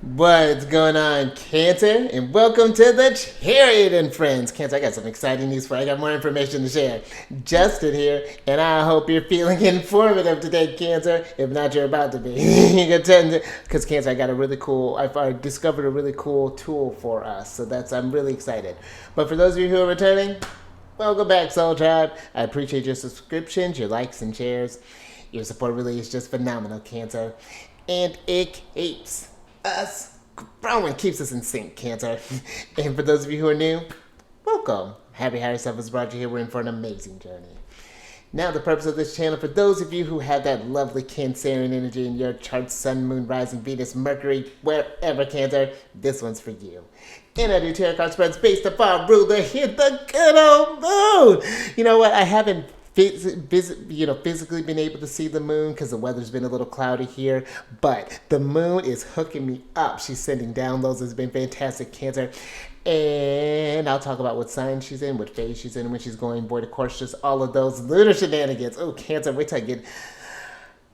What's going on, Cancer? And welcome to the Chariot Friends. Cancer, I got some exciting news for you. I got more information to share. Justin here, and I hope you're feeling informative today, Cancer. If not, you're about to be. Because Cancer, I discovered a really cool tool for us. So I'm really excited. But for those of you who are returning, welcome back, Soul Tribe. I appreciate your subscriptions, your likes and shares. Your support really is just phenomenal, Cancer. And it keeps us growing, keeps us in sync, Cancer. And for those of you who are new, welcome. Happy Higher Self has brought you here. We're in for an amazing journey. Now, the purpose of this channel, for those of you who have that lovely Cancerian energy in your chart, Sun, Moon, Rising, Venus, Mercury, wherever, Cancer, this one's for you. And I do tarot card spreads based upon ruler here, the good old moon. You know what? I haven't physically been able to see the moon because the weather's been a little cloudy here, but the moon is hooking me up. She's sending downloads. It's been fantastic, Cancer. And I'll talk about what sign she's in, what phase she's in, and when she's going. Boy, of course, just all of those lunar shenanigans. Oh, Cancer, wait till I get...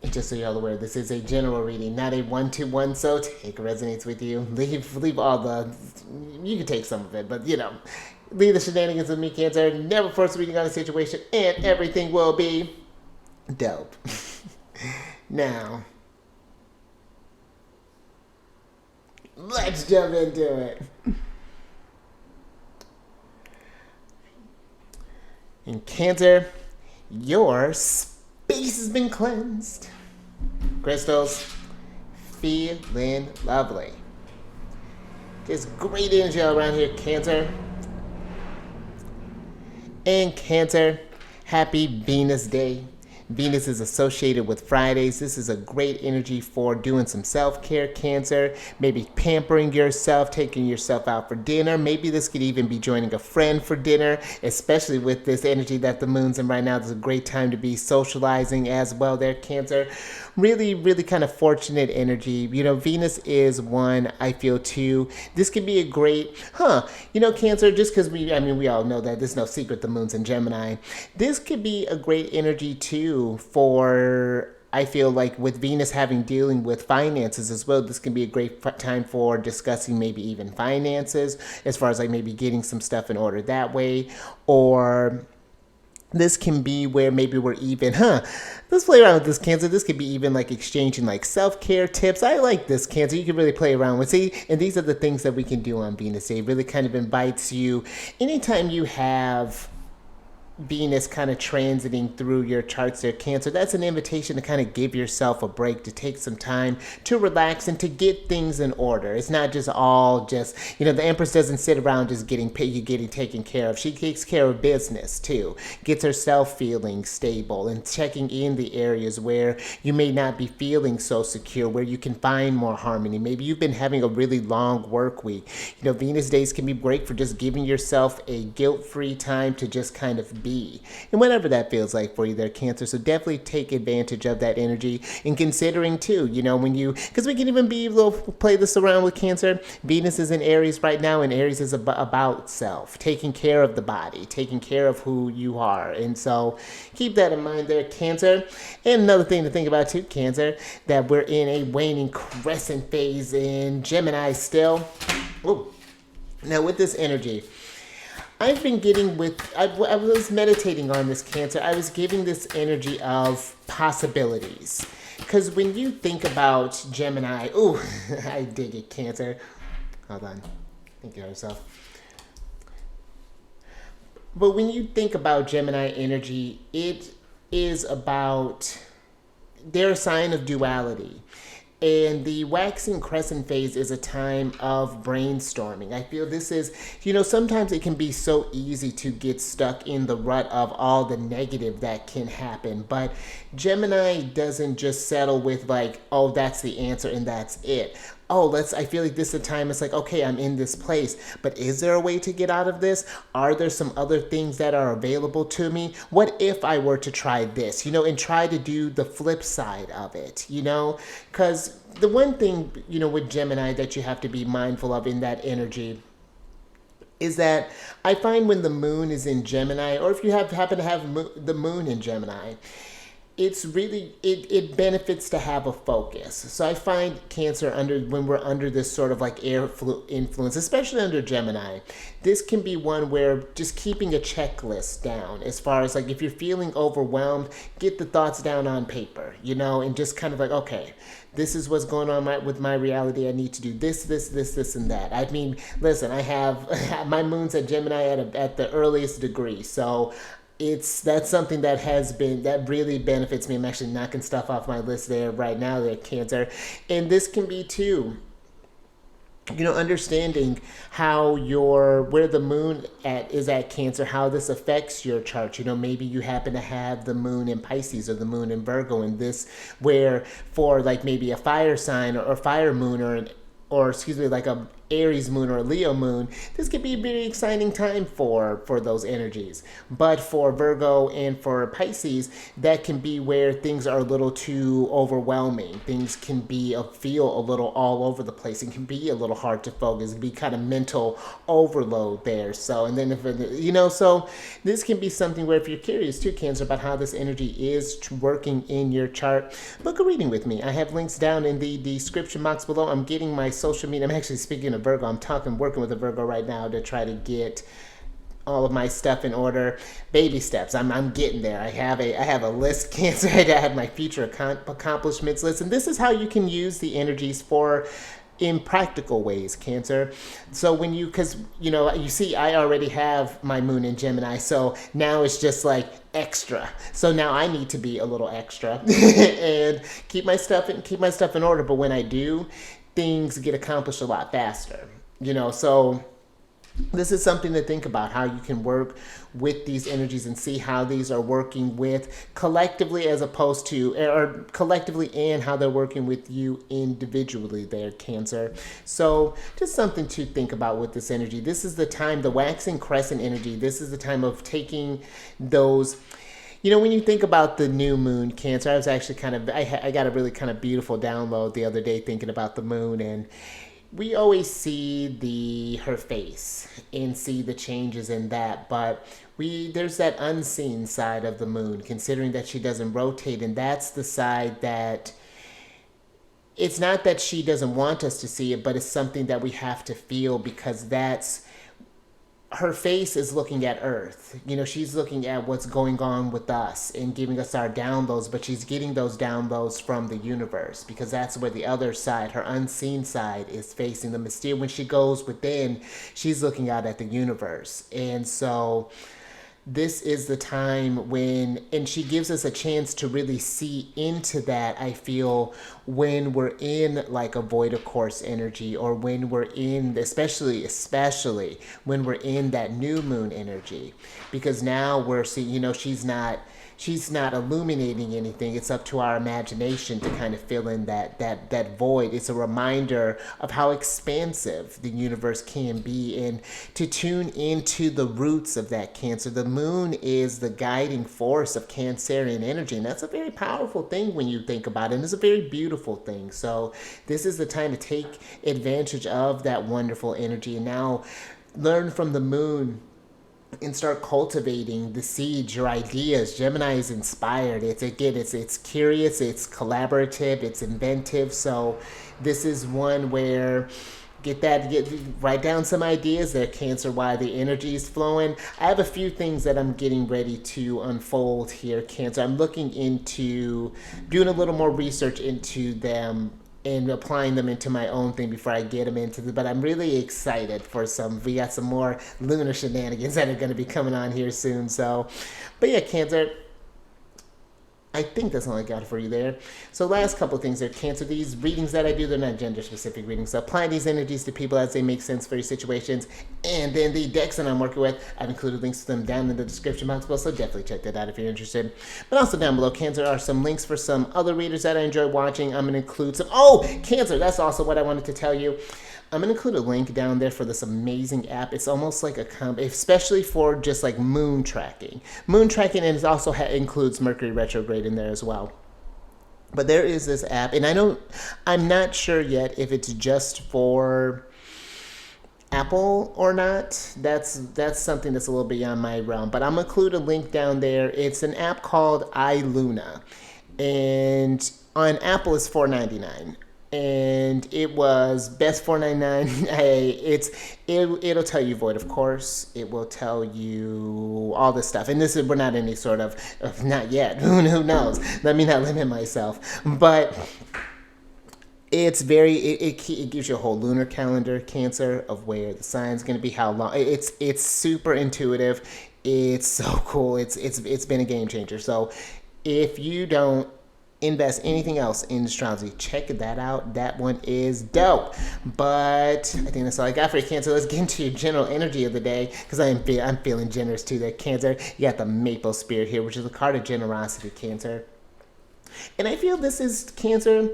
And just so you're all aware, this is a general reading, not a one-to-one, so take what resonates with you. Leave all the... You can take some of it, but, leave the shenanigans with me, Cancer. Never force reading on a situation, and everything will be dope. Now, let's jump into it. In Cancer, your space has been cleansed. Crystals, feeling lovely. There's great energy all around here, Cancer. And Cancer, happy Venus Day. Venus is associated with Fridays. This is a great energy for doing some self-care, Cancer. Maybe pampering yourself, taking yourself out for dinner. Maybe this could even be joining a friend for dinner, especially with this energy that the moon's in right now. This is a great time to be socializing as well there, Cancer. Really, really kind of fortunate energy. Venus is one, I feel, too. This could be a great, Cancer, just because we all know that there's no secret the moon's in Gemini. This could be a great energy, too, for, I feel like, with Venus dealing with finances as well. This can be a great time for discussing maybe even finances, as far as like maybe getting some stuff in order that way. Or this can be where maybe we're even, let's play around with this, Cancer. This could be even like exchanging like self-care tips. I like this, Cancer. You can really play around with. See, and these are the things that we can do on Venus Day. It really kind of invites you, anytime you have Venus kind of transiting through your charts there, Cancer, that's an invitation to kind of give yourself a break, to take some time to relax and to get things in order. It's not just the Empress doesn't sit around just getting taken care of. She takes care of business too, gets herself feeling stable and checking in the areas where you may not be feeling so secure, where you can find more harmony. Maybe you've been having a really long work week. Venus days can be great for just giving yourself a guilt-free time to just kind of be, and whatever that feels like for you there, Cancer. So definitely take advantage of that energy, and considering too, because we can even play this around with Cancer. Venus is in Aries right now, and Aries is about self, taking care of the body, taking care of who you are, and so keep that in mind there, Cancer. And another thing to think about too, Cancer, that we're in a waning crescent phase in Gemini still. Ooh. Now with this energy, I've been I was meditating on this, Cancer. I was giving this energy of possibilities. Because when you think about Gemini, ooh, I dig it, Cancer. Hold on. Think of yourself. But when you think about Gemini energy, it is about, they're a sign of duality. And the waxing crescent phase is a time of brainstorming. I feel this is, sometimes it can be so easy to get stuck in the rut of all the negative that can happen. But Gemini doesn't just settle with like, oh, that's the answer and that's it. I feel like this is a time it's like, okay, I'm in this place, but is there a way to get out of this? Are there some other things that are available to me? What if I were to try this, and try to do the flip side of it, because the one thing, with Gemini that you have to be mindful of in that energy is that I find when the moon is in Gemini, or if you happen to have the moon in Gemini, it's really it benefits to have a focus. So I find Cancer under when we're under this sort of like influence, especially under Gemini, this can be one where just keeping a checklist down as far as like if you're feeling overwhelmed, get the thoughts down on paper, and just kind of like, okay, this is what's going on with my reality. I need to do this, and that. I mean, listen, I have my moon's at Gemini at the earliest degree, so that's something that really benefits me. I'm actually knocking stuff off my list there right now, there, Cancer. And this can be too, understanding how where the moon is at Cancer, how this affects your chart. Maybe you happen to have the moon in Pisces or the moon in Virgo, and this where for like maybe a fire sign or fire moon or excuse me, like a Aries moon or a Leo moon, this could be a very exciting time for those energies. But for Virgo and for Pisces, that can be where things are a little too overwhelming. Things can feel a little all over the place. It can be a little hard to focus. It can be kind of mental overload there. So, and then so this can be something where if you're curious too, Cancer, about how this energy is working in your chart, book a reading with me. I have links down in the description box below. I'm getting my social media. I'm actually speaking of Virgo. I'm working with a Virgo right now to try to get all of my stuff in order. Baby steps. I'm getting there. I have a list, Cancer. I have my future accomplishments list, and this is how you can use the energies in practical ways, Cancer. So because you see, I already have my moon in Gemini, so now it's just like extra. So now I need to be a little extra and keep my stuff in order. But when I do, things get accomplished a lot faster. So this is something to think about, how you can work with these energies and see how these are working with collectively as opposed to, or collectively, and how they're working with you individually there, Cancer. So just something to think about with this energy. This is the time, the waxing crescent energy, this is the time of taking those. When you think about the new moon, Cancer, I was actually I got a really kind of beautiful download the other day thinking about the moon, and we always see her face and see the changes in that, but there's that unseen side of the moon, considering that she doesn't rotate, and that's the side that it's not that she doesn't want us to see it, but it's something that we have to feel, because her face is looking at Earth. She's looking at what's going on with us and giving us our downloads, but she's getting those downloads from the universe, because that's where the other side, her unseen side, is facing the mysterious. When she goes within, she's looking out at the universe. And so this is the time and she gives us a chance to really see into that, I feel, when we're in like a void of course energy, or when we're in, especially when we're in that new moon energy, because now we're seeing, she's not illuminating anything. It's up to our imagination to kind of fill in that void. It's a reminder of how expansive the universe can be, and to tune into the roots of that, Cancer. The moon is the guiding force of Cancerian energy, and that's a very powerful thing when you think about it, and it's a very beautiful thing. So this is the time to take advantage of that wonderful energy, and now learn from the moon and start cultivating the seeds, your ideas. Gemini is inspired. It's curious, it's collaborative, it's inventive. So this is one where write down some ideas there, Cancer, while the energy is flowing. I have a few things that I'm getting ready to unfold here, Cancer. I'm looking into doing a little more research into them and applying them into my own thing before I get them but I'm really excited for we got some more lunar shenanigans that are going to be coming on here soon. So, but yeah, Cancer, I think that's all I got for you there. So last couple of things there, Cancer. These readings that I do, they're not gender-specific readings. So apply these energies to people as they make sense for your situations. And then the decks that I'm working with, I've included links to them down in the description box below, so definitely check that out if you're interested. But also down below, Cancer, are some links for some other readers that I enjoy watching. I'm going to include some... Oh, Cancer, that's also what I wanted to tell you. I'm going to include a link down there for this amazing app. It's almost like especially for just like moon tracking. Moon tracking, and it also includes Mercury retrograde in there as well. But there is this app, and I'm not sure yet if it's just for Apple or not, that's something that's a little beyond my realm. But I'm gonna include a link down there. It's an app called iLuna, and on Apple it's $4.99, and it was best $4.99. It'll tell you void, of course. It will tell you all this stuff, and we're not any sort of not yet. Who knows? Let me not limit myself, but. It's it gives you a whole lunar calendar, Cancer, of where the sign's going to be, how long. It's super intuitive. It's so cool. It's been a game changer. So if you don't invest anything else in astrology, check that out. That one is dope. But I think that's all I got for you, Cancer. Let's get into your general energy of the day, because I'm feeling generous too there, Cancer. You got the Maple Spirit here, which is a card of generosity, Cancer. And I feel this is, Cancer,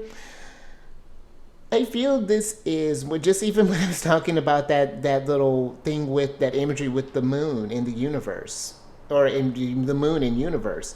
I feel this is just even when I was talking about that little thing with that imagery with the moon in the universe, or in the moon in universe.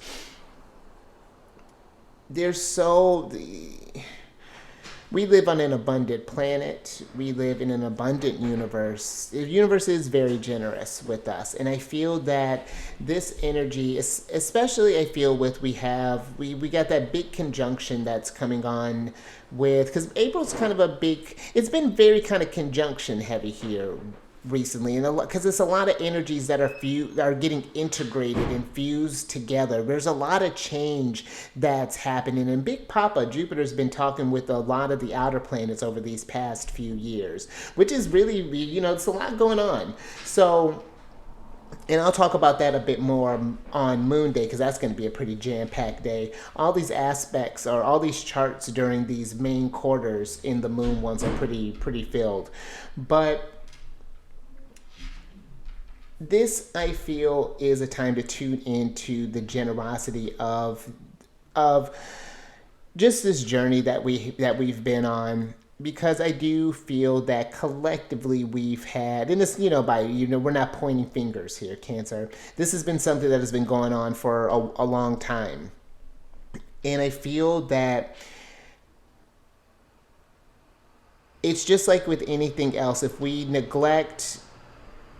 We live on an abundant planet. We live in an abundant universe. The universe is very generous with us. And I feel that this energy, especially I feel with we got that big conjunction that's coming on with, because April's kind of it's been very kind of conjunction heavy here recently, and because it's a lot of energies that are getting integrated and fused together. There's a lot of change that's happening, and Big Papa Jupiter's been talking with a lot of the outer planets over these past few years, which is really, it's a lot going on. So, and I'll talk about that a bit more on Moon Day, because that's going to be a pretty jam-packed day. All these aspects, or all these charts during these main quarters in the Moon ones, are pretty filled. But this, I feel, is a time to tune into the generosity of just this journey that we've been on, because I do feel that collectively we've had, and this, we're not pointing fingers here, Cancer. This has been something that has been going on for a long time, and I feel that it's just like with anything else.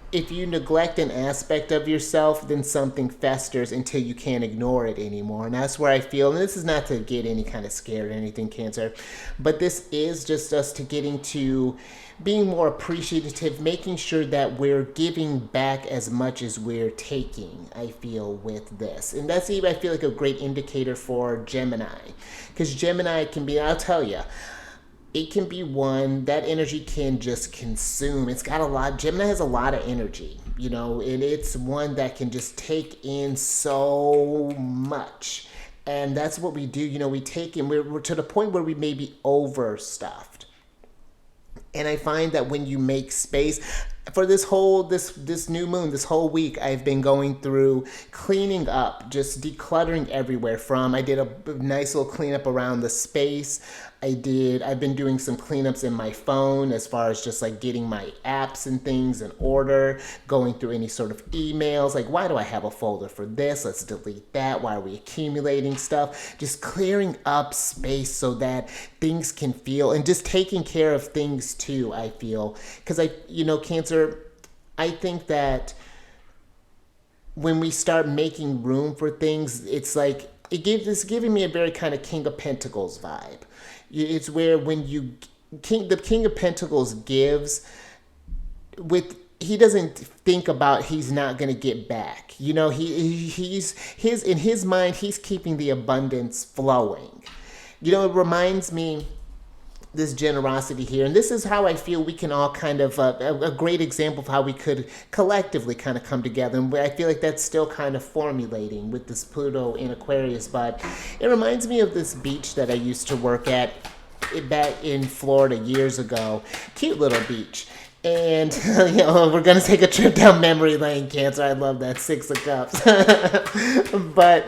If you neglect an aspect of yourself, then something festers until you can't ignore it anymore. And that's where I feel, and this is not to get any kind of scared or anything, Cancer, but this is just us to getting to being more appreciative, making sure that we're giving back as much as we're taking, I feel, with this. And that's even, I feel like, a great indicator for Gemini. Because Gemini can be, I'll tell you, it can be one that energy can just consume. It's got a lot. Gemini has a lot of energy, and it's one that can just take in so much. And that's what we do. We take in, we're to the point where we may be overstuffed. And I find that when you make space for this new moon, this whole week, I've been going through cleaning up, just decluttering everywhere I did a nice little cleanup around the space. I've been doing some cleanups in my phone, as far as just like getting my apps and things in order, going through any sort of emails, like, why do I have a folder for this? Let's delete that. Why are we accumulating stuff? Just clearing up space so that things can feel, and just taking care of things too, I feel. Because Cancer, I think that when we start making room for things, it's like, it's giving me a very kind of King of Pentacles vibe. It's where when the King of Pentacles gives, he doesn't think about he's not going to get back. In his mind, he's keeping the abundance flowing. It reminds me, this generosity here, and this is how I feel we can all kind of a great example of how we could collectively kind of come together. And I feel like that's still kind of formulating with this Pluto in Aquarius. But it reminds me of this beach that I used to work at back in Florida years ago. Cute little beach. And we're gonna take a trip down memory lane, Cancer. I love that, Six of Cups. But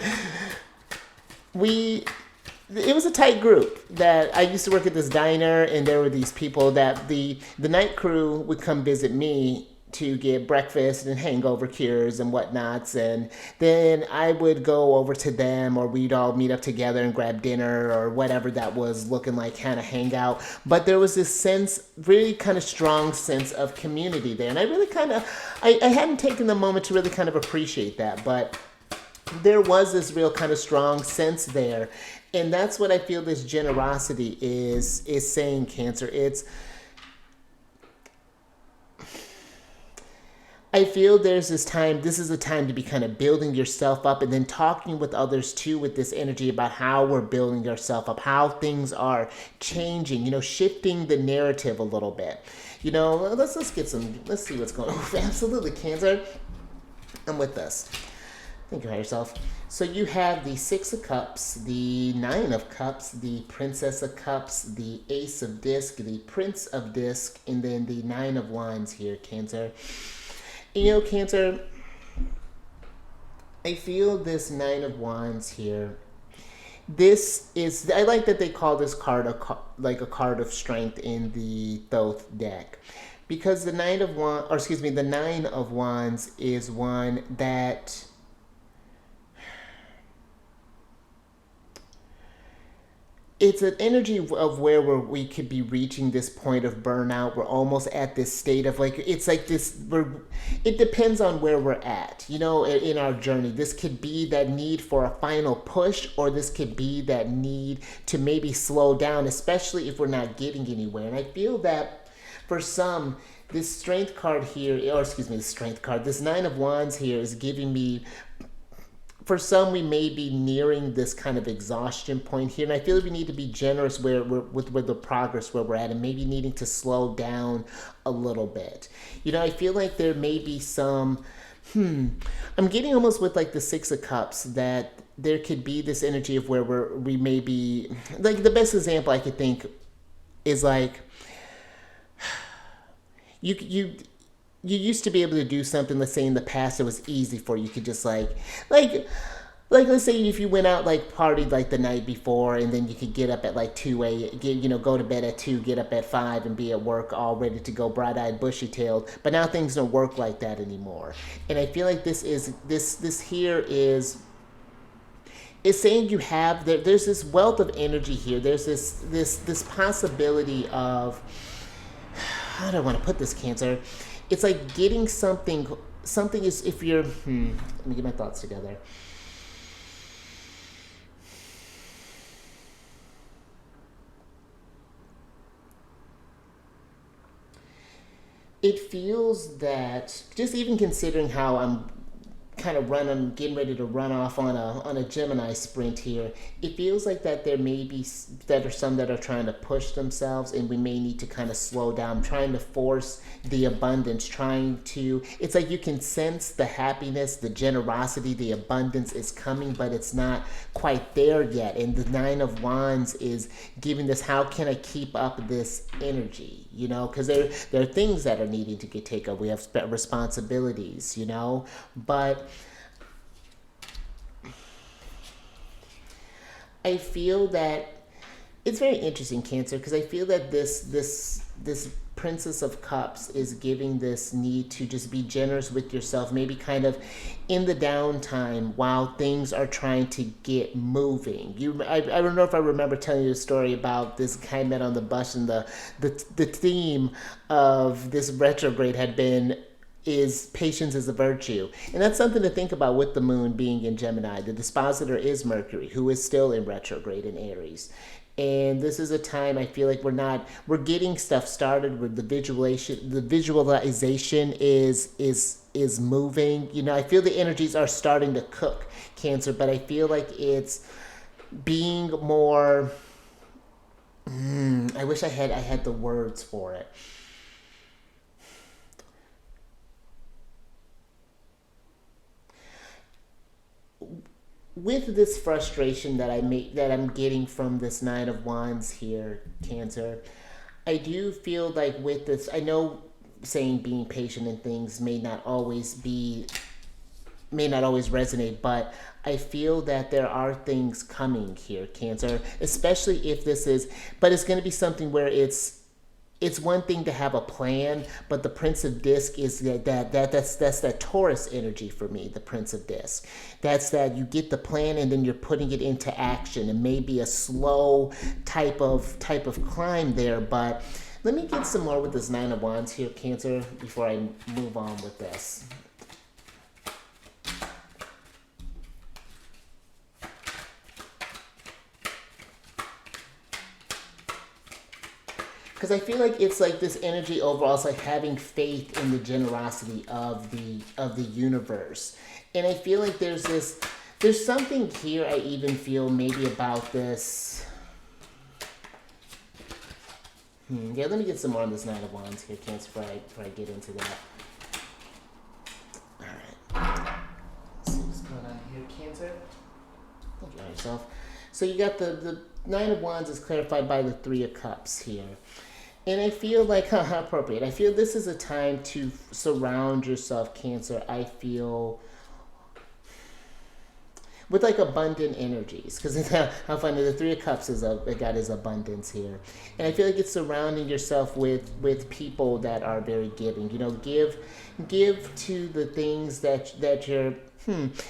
it was a tight group. That I used to work at this diner, and there were these people that the night crew would come visit me to get breakfast and hangover cures and whatnots, and then I would go over to them, or we'd all meet up together and grab dinner or whatever that was looking like, kind of hang out. But there was this sense, really kind of strong sense of community there, and I really kind of, I hadn't taken the moment to really kind of appreciate that, but there was this real kind of strong sense there. And that's what I feel this generosity is saying, Cancer. I feel there's this time, this is a time to be kind of building yourself up, and then talking with others too, with this energy about how we're building ourselves up, how things are changing, shifting the narrative a little bit. Let's see what's going on. Absolutely, Cancer. I'm with this. Think about yourself. So you have the Six of Cups, the Nine of Cups, the Princess of Cups, the Ace of Disc, the Prince of Disc, and then the Nine of Wands here, Cancer. Cancer, I feel this Nine of Wands here. I like that they call this card a card of strength in the Thoth deck. Because the Nine of Wands is one that, it's an energy of where we could be reaching this point of burnout. We're almost at this state of it depends on where we're at, in our journey. This could be that need for a final push, or this could be that need to maybe slow down, especially if we're not getting anywhere. And I feel that for some, this strength card here, this Nine of Wands here is giving me, for some, we may be nearing this kind of exhaustion point here, and I feel we need to be generous with the progress where we're at, and maybe needing to slow down a little bit. I feel like there may be some, I'm getting almost with like the Six of Cups, that there could be this energy of where we may be, like the best example I could think is like, you used to be able to do something, let's say in the past, it was easy for you. You could just like let's say if you went out, like partied like the night before, and then you could get up at like 2 a.m., go to bed at 2, get up at 5, and be at work all ready to go, bright-eyed, bushy-tailed. But now things don't work like that anymore. And I feel like this here is saying there's this wealth of energy here. There's this possibility of, how do I want to put this, Cancer? It's like getting something is, if you're, let me get my thoughts together. It feels that, just even considering how I'm kind of getting ready to run off on a Gemini sprint here, it feels like that there may be that are some that are trying to push themselves, and we may need to kind of slow down, trying to force the abundance, it's like you can sense the happiness, the generosity, the abundance is coming, but it's not quite there yet. And the Nine of Wands is giving this, how can I keep up this energy? Because there are things that are needing to get taken up. We have responsibilities, but I feel that it's very interesting, Cancer, because I feel that this Princess of Cups is giving this need to just be generous with yourself, maybe kind of in the downtime while things are trying to get moving. I don't know if I remember telling you a story about this guy I met on the bus, and the theme of this retrograde had been, is patience is a virtue. And that's something to think about with the moon being in Gemini. The dispositor is Mercury, who is still in retrograde in Aries. And this is a time I feel like we're getting stuff started where the visualization is moving. I feel the energies are starting to cook, Cancer, but I feel like it's being more, I wish I had the words for it. With this frustration that I'm getting from this Nine of Wands here, Cancer, I do feel like with this, I know saying being patient in things may not always resonate, but I feel that there are things coming here, Cancer, especially if this is, but it's going to be something where it's it's one thing to have a plan, but the Prince of Disc is that's that Taurus energy for me. The Prince of Disc, that's that you get the plan and then you're putting it into action. It may be a slow type of climb there, but let me get some more with this Nine of Wands here, Cancer, before I move on with this. Because I feel like it's like this energy overall is like having faith in the generosity of the universe. And I feel like there's something here I even feel maybe about this. Yeah, let me get some more on this Nine of Wands here, Cancer, before I get into that. Alright. Let's see what's going on here, Cancer. Enjoy yourself. So you got the Nine of Wands is clarified by the Three of Cups here. And I feel like, how appropriate. I feel this is a time to surround yourself, Cancer, I feel, with like abundant energies. Because how funny, the Three of Cups is got his abundance here. And I feel like it's surrounding yourself with people that are very giving. You know, give to the things that you're,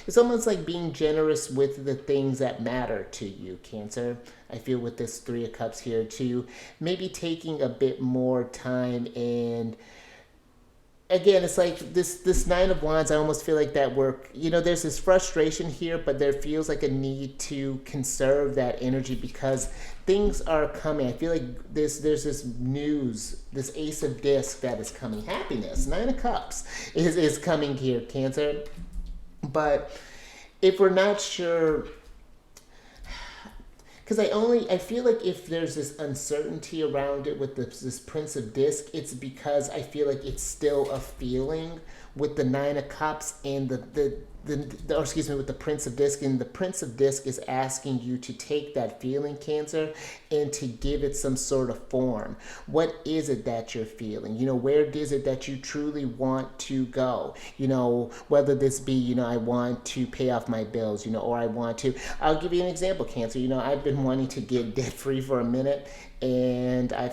it's almost like being generous with the things that matter to you, Cancer. I feel with this Three of Cups here too, maybe taking a bit more time. And again, it's like this Nine of Wands, I almost feel like that work, you know, there's this frustration here, but there feels like a need to conserve that energy because things are coming. I feel like there's this news, this Ace of Disc that is coming. Happiness, Nine of Cups is coming here, Cancer. But if we're not sure, because I feel like if there's this uncertainty around it with this Prince of Disc, it's because I feel like it's still a feeling with the Nine of Cups and or excuse me, with the Prince of Disc. And the Prince of Disc is asking you to take that feeling, Cancer, and to give it some sort of form. What is it that you're feeling? You know, where is it that you truly want to go? You know, whether this be, you know, I want to pay off my bills, you know, or I want to, I'll give you an example, Cancer. You know, I've been wanting to get debt free for a minute, and I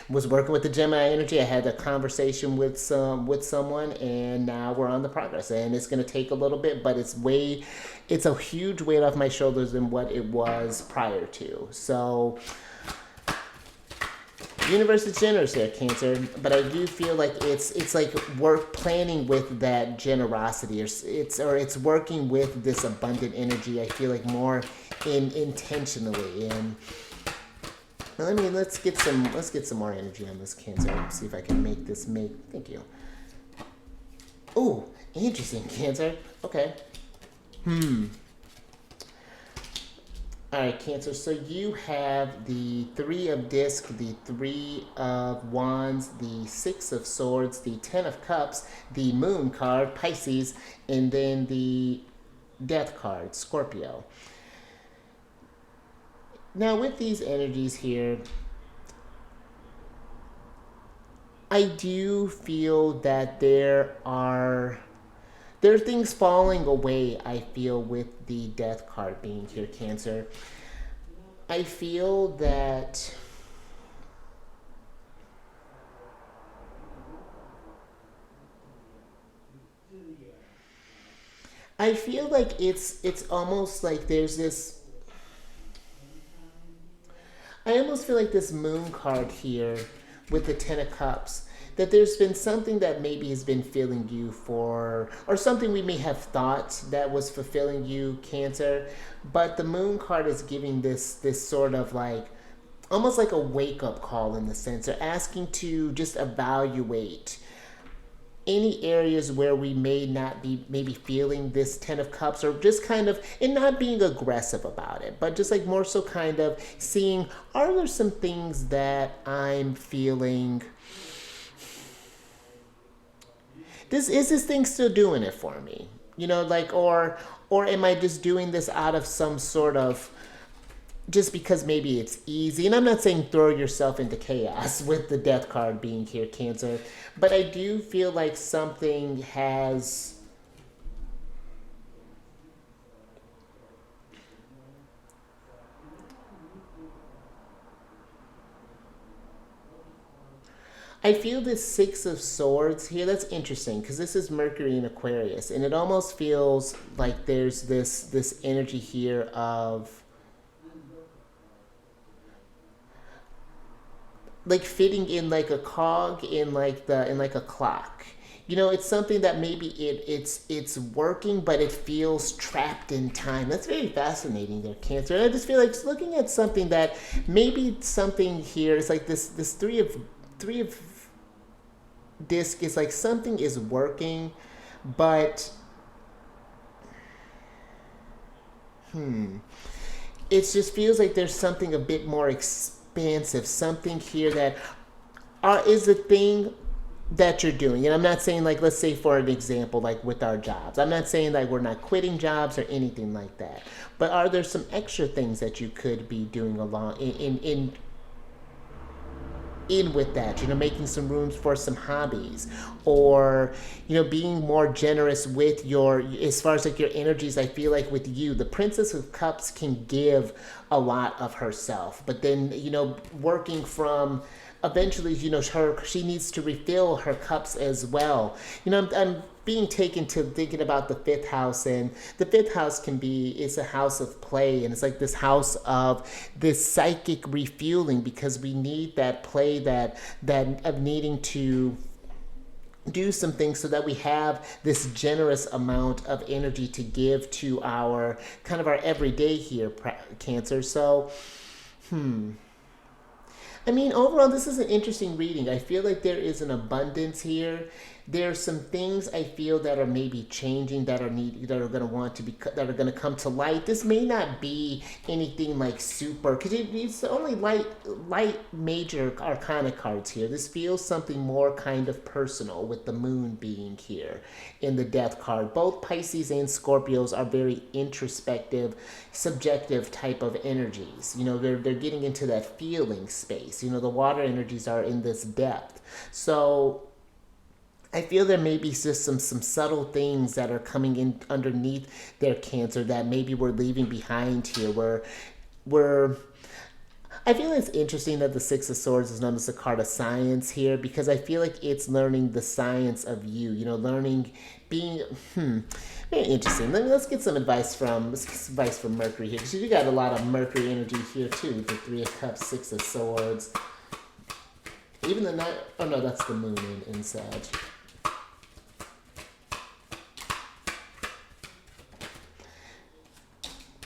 was working with the Gemini energy. I had a conversation with someone, and now we're on the progress, and it's going to take a little bit, but it's a huge weight off my shoulders than what it was prior to. So universe is generous here, Cancer, but I do feel like it's like work planning with that generosity, or it's working with this abundant energy. I feel like more intentionally. And let's get some more energy on this, Cancer. See if I can make this make. Thank you. Oh, interesting, Cancer. Okay. All right, Cancer. So you have the Three of Disc, the Three of Wands, the Six of Swords, the Ten of Cups, the Moon card, Pisces, and then the Death card, Scorpio. Now, with these energies here, I do feel that there are things falling away, I feel, with the Death card being here, Cancer. I feel that it's almost like there's this, I almost feel like this Moon card here with the Ten of Cups, that there's been something that maybe has been filling you or something we may have thought that was fulfilling you, Cancer. But the Moon card is giving this sort of like, almost like a wake-up call in the sense, or asking to just evaluate any areas where we may not be maybe feeling this Ten of Cups, or just kind of, and not being aggressive about it, but just like more so kind of seeing, are there some things that I'm feeling, is this thing still doing it for me? You know, like, or am I just doing this out of some sort of, just because maybe it's easy? And I'm not saying throw yourself into chaos with the Death card being here, Cancer, but I do feel like something has, I feel this Six of Swords here. That's interesting because this is Mercury in Aquarius, and it almost feels like there's this energy here of like fitting in like a cog in like the in like a clock. You know, it's something that maybe it's working, but it feels trapped in time. That's very fascinating there, Cancer. And I just feel like just looking at something that maybe something here is like this three of disc is like something is working, but it just feels like there's something a bit more expansive, something here that is a thing that you're doing. And I'm not saying like, let's say for an example, like with our jobs, I'm not saying like we're not quitting jobs or anything like that, but are there some extra things that you could be doing along in with that, you know, making some rooms for some hobbies, or you know, being more generous with your, as far as like your energies. I feel like with you, the Princess of Cups can give a lot of herself, but then, you know, working from eventually, you know, she needs to refill her cups as well. You know, I'm being taken to thinking about the fifth house, and the fifth house can be, it's a house of play, and it's like this house of this psychic refueling, because we need that play, that of needing to do some things so that we have this generous amount of energy to give to our kind of our everyday here, Cancer. So I mean, overall, this is an interesting reading. I feel like there is an abundance here. There are some things I feel that are maybe changing, that are that are going to want to be, that are going to come to light. This may not be anything like super, because it's only light major arcana cards here. This feels something more kind of personal, with the moon being here in the death card. Both Pisces and Scorpios are very introspective, subjective type of energies. You know, they're getting into that feeling space. You know, the water energies are in this depth. So I feel there may be just some subtle things that are coming in underneath their, Cancer, that maybe we're leaving behind here. We're I feel it's interesting that the Six of Swords is known as a card of science here, because I feel like it's learning the science of you. You know, learning, being very interesting. Let's get some advice from Mercury here, because you got a lot of Mercury energy here too. The Three of Cups, Six of Swords, even the night. Oh no, that's the moon in Sag.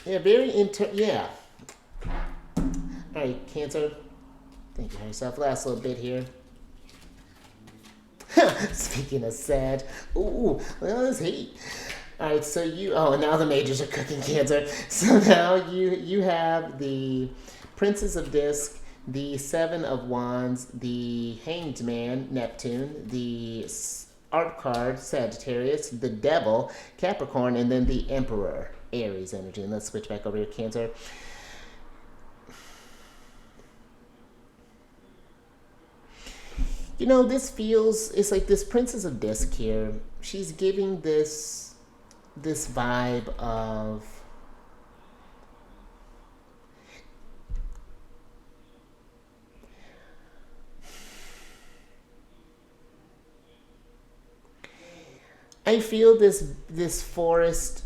Yeah, yeah. All right, Cancer. Thank you for yourself. Last little bit here. Speaking of sad. Ooh, look at all this heat. All right, so and now the majors are cooking, Cancer. So now you have the Princess of Disc, the Seven of Wands, the Hanged Man, Neptune, the Art card, Sagittarius, the Devil, Capricorn, and then the Emperor, Aries energy. And let's switch back over here, Cancer. You know, this feels, it's like this Princess of Disc here, she's giving this vibe of, I feel this Forrest,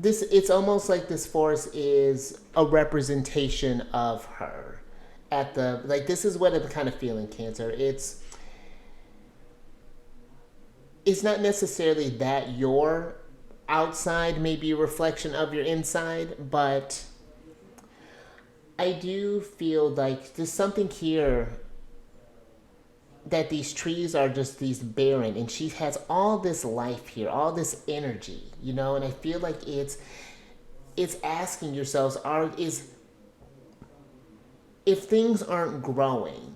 it's almost like this Forrest is a representation of her at the, like, this is what I'm kind of feeling, Cancer. It's not necessarily that your outside may be a reflection of your inside, but I do feel like there's something here that these trees are just these barren, and she has all this life here, all this energy, you know. And I feel like it's asking yourselves, if things aren't growing,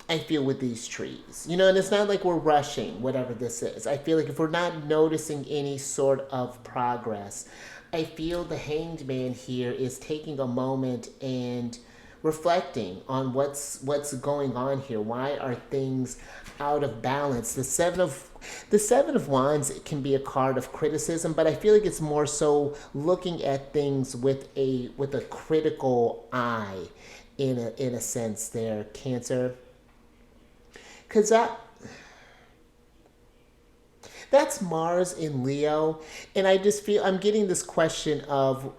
I feel, with these trees, you know. And it's not like we're rushing whatever this is. I feel like if we're not noticing any sort of progress, I feel the Hanged Man here is taking a moment and reflecting on what's going on here. Why are things out of balance? The Seven of The Seven of Wands can be a card of criticism, but I feel like it's more so looking at things with a critical eye, in a sense there, Cancer. Because that's Mars in Leo, and I just feel I'm getting this question of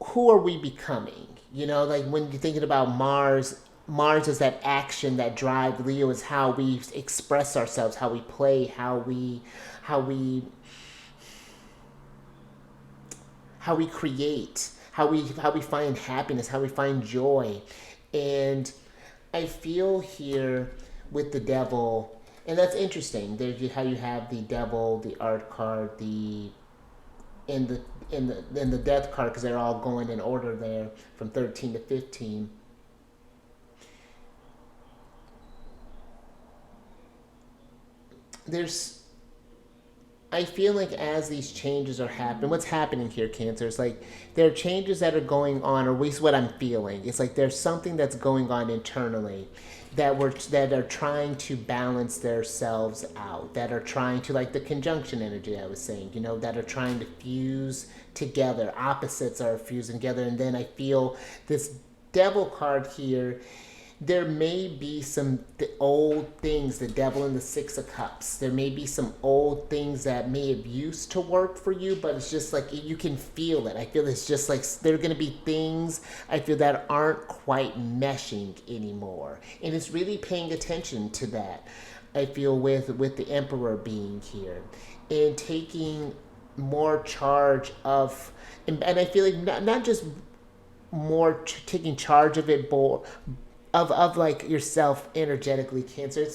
who are we becoming? You know, like when you're thinking about Mars, Mars is that action, that drive. Leo is how we express ourselves, how we play, how we how we create, how we find happiness, how we find joy. And I feel here with the devil, and that's interesting. There's how you have the devil, the art card, the in the in the death card, because they're all going in order there from 13 to 15. There's I feel like as these changes are happening, what's happening here, Cancer, is like there are changes that are going on, or at least what I'm feeling. It's like there's something that's going on internally that are trying to balance themselves out, that are trying to, like the conjunction energy I was saying, you know, that are trying to fuse together. Opposites are fusing together, and then I feel this devil card here, there may be some old things, the devil in the Six of Cups. There may be some old things that may have used to work for you, but it's just like you can feel it. I feel it's just like there are going to be things I feel that aren't quite meshing anymore. And it's really paying attention to that. I feel with the Emperor being here and taking more charge of, and I feel like not just more taking charge of it, but of like yourself energetically, Cancer.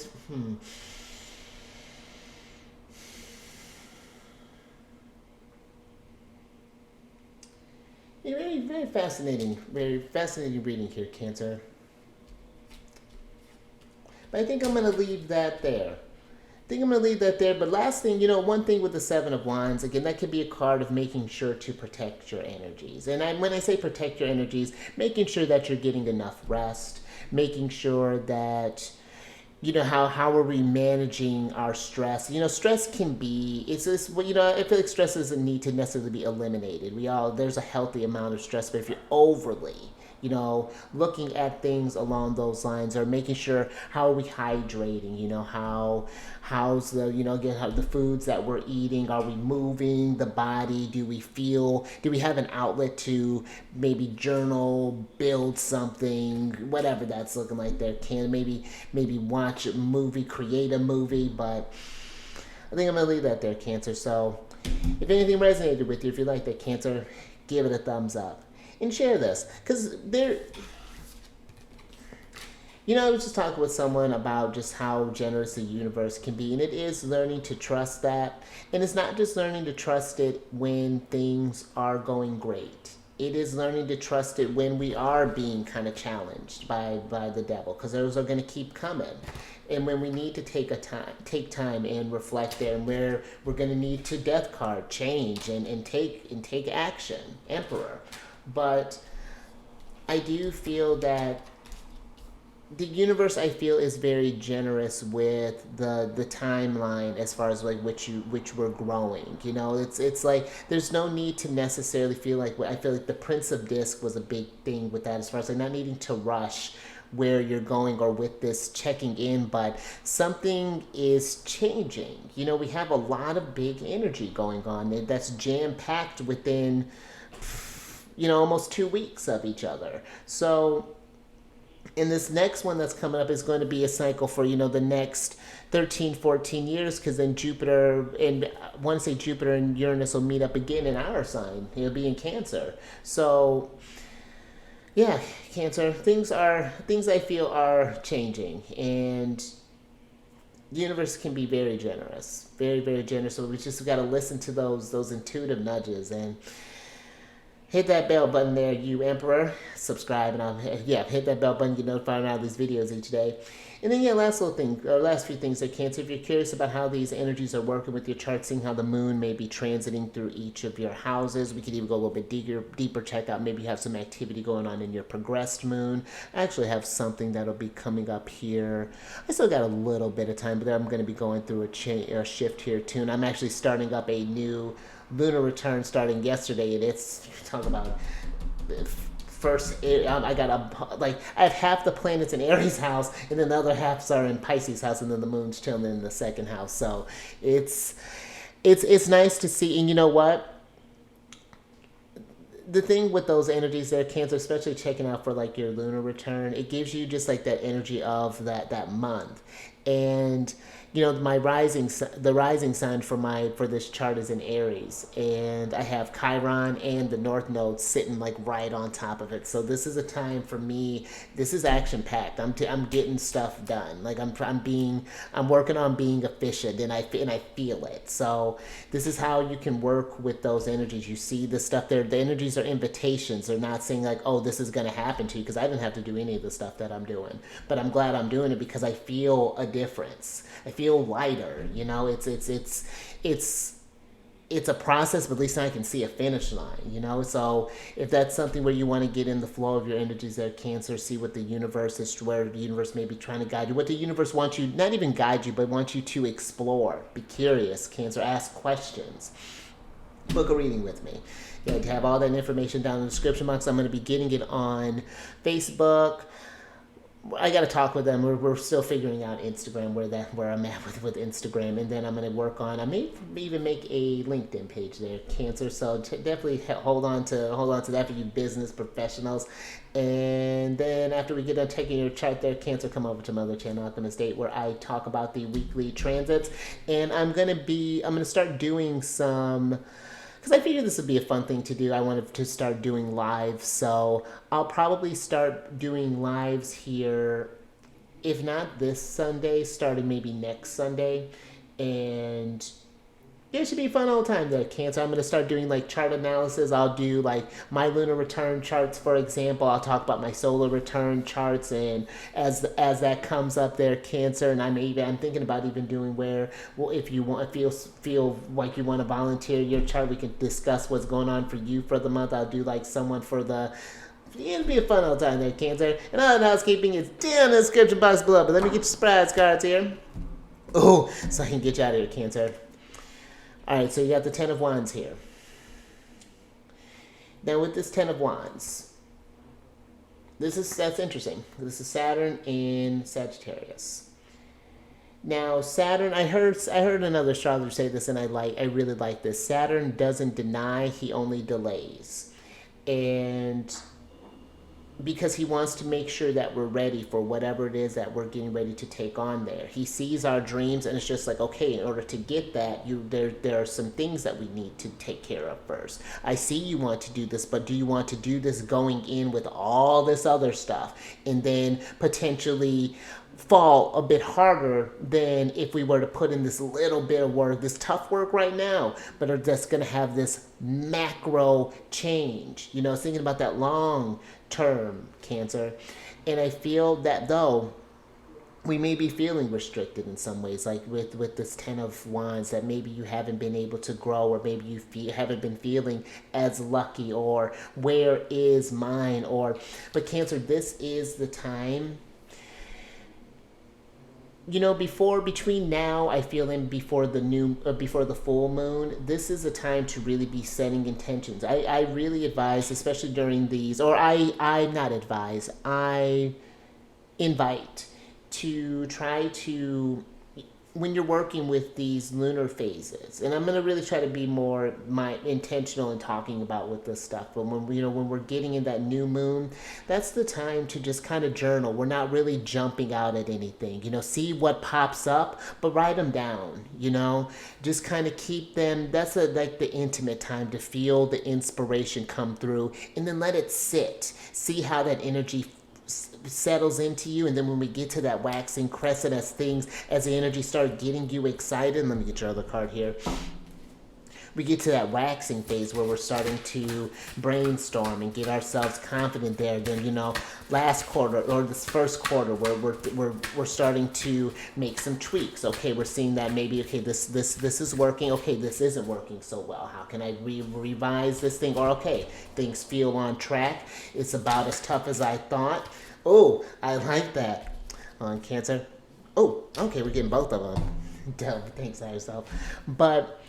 Very, very fascinating reading here, Cancer. But I think I'm gonna leave that there. But last thing, one thing with the Seven of Wands, again, that could be a card of making sure to protect your energies. And when I say protect your energies, making sure that you're getting enough rest, making sure that how are we managing our stress. Stress can be, it's this, I feel like stress doesn't need to necessarily be eliminated. There's a healthy amount of stress, but if you're overly, looking at things along those lines, or making sure, how are we hydrating, how's the, again, how the foods that we're eating, are we moving the body, do we have an outlet to maybe journal, build something, whatever that's looking like there, can maybe watch a movie, create a movie. But I think I'm gonna leave that there, Cancer. So if anything resonated with you, if you like that, Cancer, give it a thumbs up and share this, because I was just talking with someone about just how generous the universe can be, and it is learning to trust that. And it's not just learning to trust it when things are going great. It is learning to trust it when we are being kind of challenged by the devil, because those are going to keep coming. And when we need to take time and reflect there, and where we're going to need to death card, change, and take action, Emperor. But I do feel that the universe, I feel, is very generous with the timeline, as far as like which we're growing. It's like there's no need to necessarily feel like, I feel like the Prince of Disc was a big thing with that, as far as like not needing to rush where you're going or with this checking in, but something is changing. We have a lot of big energy going on that's jam packed within almost 2 weeks of each other. So and this next one that's coming up is going to be a cycle for the next 13, 14 years, because then Jupiter, and I want to say Jupiter and Uranus will meet up again in our sign. It'll be in Cancer. So yeah, Cancer, things I feel are changing, and the universe can be very generous, very, very generous. So we just got to listen to those intuitive nudges. And Hit that bell button there, you Emperor. Subscribe and hit that bell button. Get notified on all these videos each day. And then last little thing, or last few things that Cancer. If you're curious about how these energies are working with your chart, seeing how the moon may be transiting through each of your houses, we could even go a little bit deeper. Check out, maybe you have some activity going on in your progressed moon. I actually have something that'll be coming up here. I still got a little bit of time, but I'm going to be going through a shift here too. And I'm actually starting up a new lunar return starting yesterday, and it's talk about first. I got I have half the planets in Aries house, and then the other halves are in Pisces house, and then the moon's chilling in the second house. So it's nice to see. And you know what? The thing with those energies there, Cancer, especially checking out for like your lunar return, it gives you just like that energy of that month. And you know, the rising sign for this chart is in Aries, and I have Chiron and the North Node sitting like right on top of it. So this is a time for me. This is action packed. I'm getting stuff done. Like I'm working on being efficient, and I feel it. So this is how you can work with those energies. You see the stuff there. The energies are invitations. They're not saying like, oh, this is going to happen to you, because I didn't have to do any of the stuff that I'm doing. But I'm glad I'm doing it because I feel a difference. I feel lighter, you know. It's a process, but at least I can see a finish line, you know. So if that's something where you want to get in the flow of your energies there, Cancer, see what the universe is, where the universe may be trying to guide you, what the universe wants you, not even guide you, but wants you to explore. Be curious, Cancer. Ask questions. Book a reading with me. Yeah, to have all that information down in the description box. I'm going to be getting it on Facebook. I got to talk with them. We're still figuring out Instagram, where I'm at with Instagram, and then I'm going to work on. I may even make a LinkedIn page there, Cancer. So definitely hold on to that for you business professionals. And then after we get done taking your chart there, Cancer, come over to my other channel, Alchemist Date, where I talk about the weekly transits. And I'm gonna start doing some, because I figured this would be a fun thing to do. I wanted to start doing lives, so I'll probably start doing lives here, if not this Sunday, starting maybe next Sunday. And it should be a fun old time there, Cancer. I'm going to start doing like chart analysis. I'll do like my lunar return charts, for example. I'll talk about my solar return charts, and as that comes up there, Cancer. And I'm thinking about even doing where, well, if you want, feel like you want to volunteer your chart, we can discuss what's going on for you for the month. I'll do like someone for the. It'll be a fun old time there, Cancer. And all that housekeeping is down in the description box below. But let me get your surprise cards here. Oh, so I can get you out of here, Cancer. All right, so you got the Ten of Wands here. Now with this Ten of Wands, that's interesting. This is Saturn in Sagittarius. Now Saturn, I heard another astrologer say this, and I really like this. Saturn doesn't deny; he only delays, and because he wants to make sure that we're ready for whatever it is that we're getting ready to take on there. He sees our dreams, and it's just like, okay, in order to get that, there are some things that we need to take care of first. I see you want to do this, but do you want to do this going in with all this other stuff, and then potentially fall a bit harder than if we were to put in this little bit of work, this tough work right now, but are just going to have this macro change, you know, thinking about that long term, Cancer. And I feel that though we may be feeling restricted in some ways, like with this Ten of Wands, that maybe you haven't been able to grow, or maybe you haven't been feeling as lucky, or where is mine, but Cancer, this is the time. You know, between now, I feel, and before the full moon, this is a time to really be setting intentions. I really advise, especially during these, or I not advise, I invite to try to, when you're working with these lunar phases, and I'm going to really try to be more intentional in talking about with this stuff, but when we're getting in that new moon, that's the time to just kind of journal. We're not really jumping out at anything, you know, see what pops up, but write them down, you know, just kind of keep them. That's like the intimate time to feel the inspiration come through, and then let it sit, see how that energy settles into you. And then when we get to that waxing crescent, as the energy start getting you excited, let me get your other card here. we get to that waxing phase where we're starting to brainstorm and get ourselves confident there. Then, you know, last quarter or this first quarter where we're starting to make some tweaks. Okay, we're seeing that maybe, okay, this is working. Okay, this isn't working so well. How can I revise this thing? Or, okay, things feel on track. It's about as tough as I thought. Oh, I like that. On Cancer. Oh, okay, we're getting both of them. Dumb, thanks to yourself. But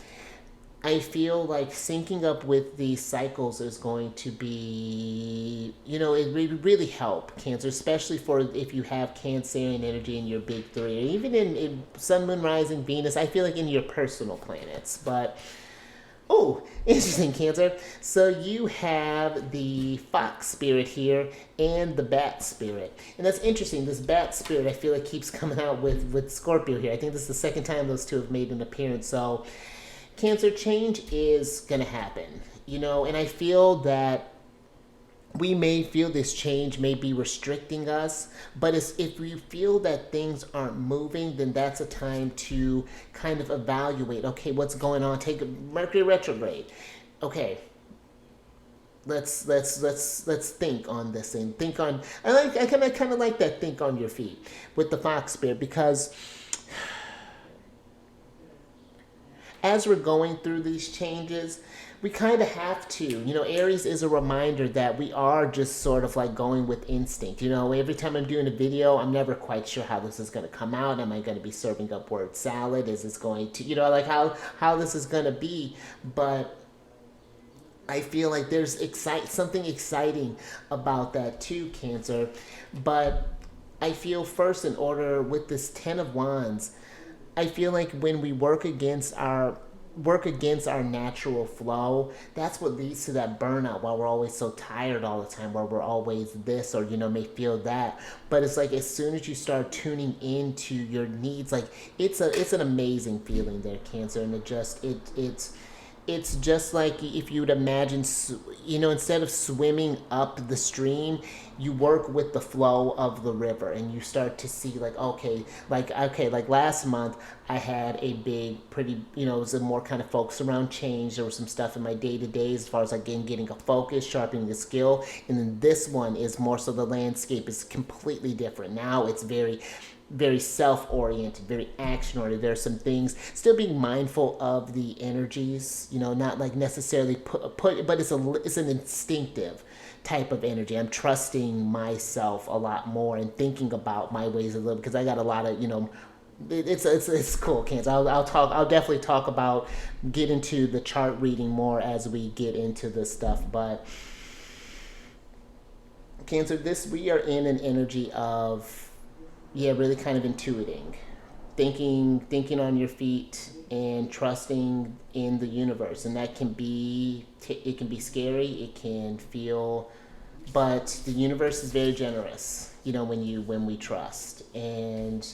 I feel like syncing up with these cycles is going to be, you know, it really help Cancer, especially for if you have Cancerian energy in your big three, or even in Sun, Moon, Rising, Venus. I feel like in your personal planets. But oh, interesting, Cancer. So you have the fox spirit here and the bat spirit. And that's interesting. This bat spirit, I feel like, keeps coming out with Scorpio here. I think this is the second time those two have made an appearance. So Cancer, change is going to happen, you know, and I feel that we may feel this change may be restricting us, but if we feel that things aren't moving, then that's a time to kind of evaluate, okay, what's going on? Take Mercury retrograde. Okay, let's think on this and think on, I kind of like that, think on your feet with the fox spirit, because as we're going through these changes, we kind of have to, you know, Aries is a reminder that we are just sort of like going with instinct. You know, every time I'm doing a video, I'm never quite sure how this is going to come out. Am I going to be serving up word salad? Is this going to, you know, like how this is going to be? But I feel like there's something exciting about that too, Cancer. But I feel first, in order with this 10 of Wands, I feel like when we work against our natural flow, that's what leads to that burnout, while we're always so tired all the time, while we're always this, or, you know, may feel that. But it's like as soon as you start tuning into your needs, like it's an amazing feeling there, Cancer. And it's just like if you would imagine, you know, instead of swimming up the stream, you work with the flow of the river, and you start to see like, okay, like last month I had a big, pretty, you know, it was a more kind of focus around change. There was some stuff in my day-to-day as far as like getting a focus, sharpening the skill. And then this one is more so the landscape is completely different. Now it's very self-oriented, very action-oriented. There are some things, still being mindful of the energies, you know, not like necessarily put but it's an instinctive type of energy. I'm trusting myself a lot more and thinking about my ways a little, because I got a lot of, you know, it's cool, Cancer. I'll definitely talk about, get into the chart reading more as we get into this stuff. But Cancer, we are in an energy of, yeah, really kind of intuiting, thinking on your feet and trusting in the universe. And that can be, it can be scary, it can feel, but the universe is very generous, you know, when we trust. And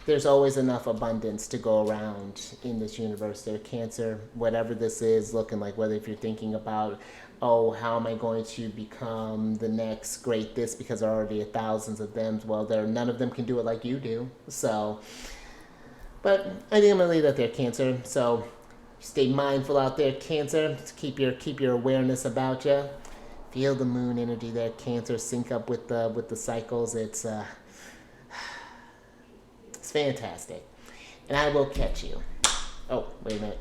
there's always enough abundance to go around in this universe there, Cancer. Whatever this is looking like, whether if you're thinking about, oh, how am I going to become the next great this, because there are already thousands of them. Well, none of them can do it like you do. So, but I think I'm gonna leave that there, Cancer. So stay mindful out there, Cancer. Keep your awareness about you. Feel the moon energy there, Cancer. Sync up with the cycles. It's fantastic. And I will catch you. Oh, wait a minute.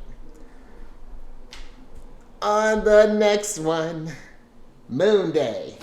On the next one, Moon Day.